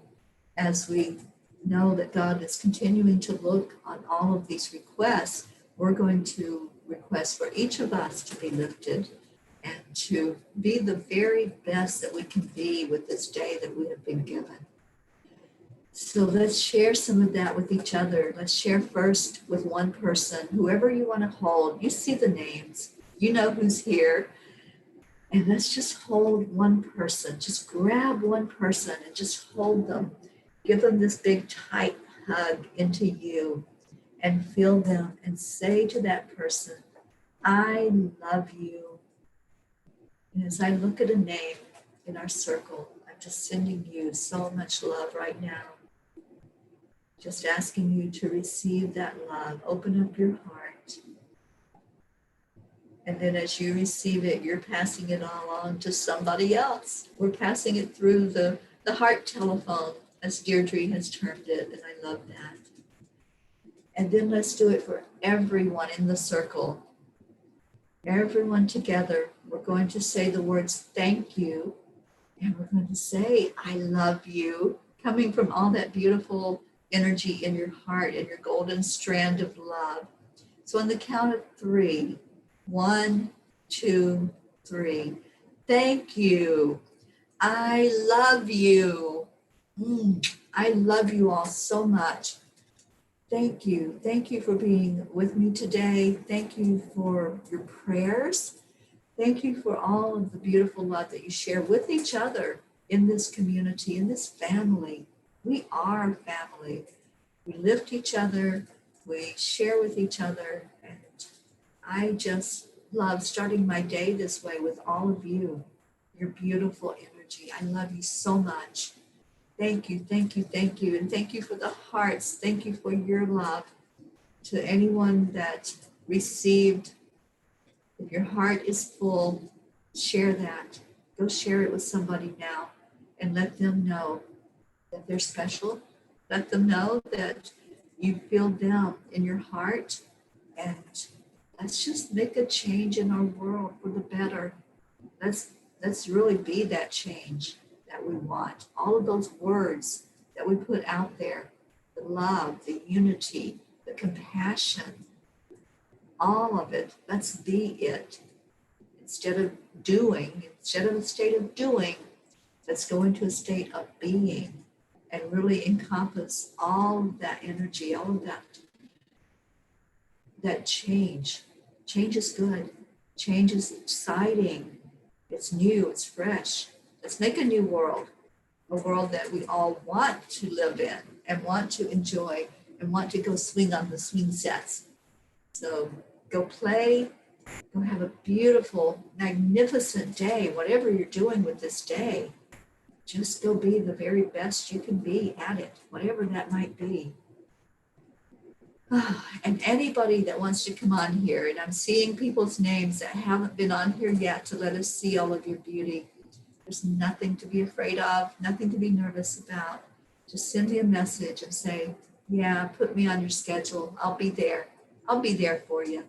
as we know that God is continuing to look on all of these requests. We're going to request for each of us to be lifted and to be the very best that we can be with this day that we have been given. So let's share some of that with each other. Let's share first with one person, whoever you want to hold. You see the names, you know who's here. And let's just hold one person. Just grab one person and just hold them. Give them this big tight hug into you and feel them and say to that person, I love you. And as I look at a name in our circle, I'm just sending you so much love right now. Just asking you to receive that love. Open up your heart. And then as you receive it, you're passing it all on to somebody else. We're passing it through the heart telephone, as Deirdre has termed it, and I love that. And then let's do it for everyone in the circle. Everyone together, we're going to say the words, thank you, and we're going to say, I love you, coming from all that beautiful energy in your heart and your golden strand of love. So on the count of 3, 1, 2, 3. Thank you. I love you. I love you all so much. Thank you. Thank you for being with me today. Thank you for your prayers. Thank you for all of the beautiful love that you share with each other in this community, in this family. We are family. We lift each other. We share with each other. And I just love starting my day this way with all of you, your beautiful energy. I love you so much. Thank you, thank you, thank you. And thank you for the hearts. Thank you for your love. To anyone that received, if your heart is full, share that. Go share it with somebody now and let them know that they're special. Let them know that you feel them in your heart. And let's just make a change in our world for the better. Let's really be that change that we want. All of those words that we put out there, the love, the unity, the compassion, all of it, let's be it. Instead of a state of doing, let's go into a state of being and really encompass all of that energy, all of that change. Change is good. Change is exciting. It's new, it's fresh. Let's make a new world, a world that we all want to live in and want to enjoy and want to go swing on the swing sets. So go play, go have a beautiful, magnificent day, whatever you're doing with this day. Just go be the very best you can be at it, whatever that might be. And anybody that wants to come on here, and I'm seeing people's names that haven't been on here yet to let us see all of your beauty. There's nothing to be afraid of, nothing to be nervous about. Just send me a message and say, yeah, put me on your schedule. I'll be there. I'll be there for you.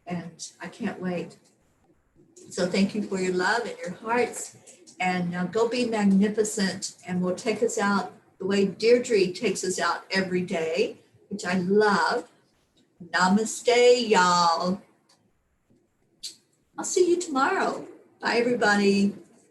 And I can't wait. So thank you for your love and your hearts. And now go be magnificent, and we'll take us out the way Deirdre takes us out every day, which I love. Namaste, y'all. I'll see you tomorrow. Bye, everybody.